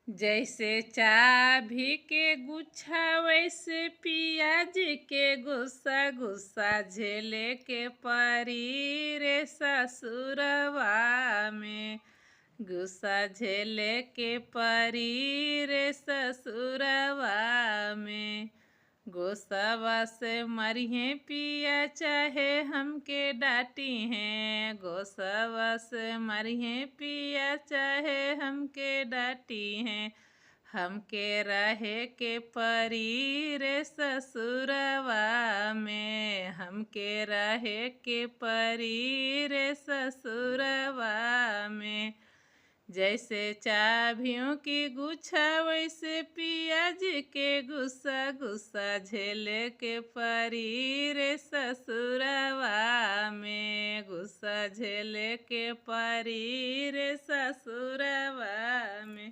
जैसे चाभी के गुच्छा वैसे पियाज के गुस्सा गुस्सा झेले के परी रे ससुरवा में। गुस्सा झेले के परी रे ससुरवा में। गोसावा से मरिहे पिया चाहे हमके डांटी हैं। गोसावा से मरिहे पिया चाहे हमके डांटी हैं। हमके रहे के परी रे ससुरवा में। हमके रहे के परी रे ससुरवा में। जैसे चाभियों की गुच्छा वैसे पियाज के गुस्सा गुस्सा झेले के परी रे ससुरवा में। गुस्सा झेले के परी रे ससुरवा में।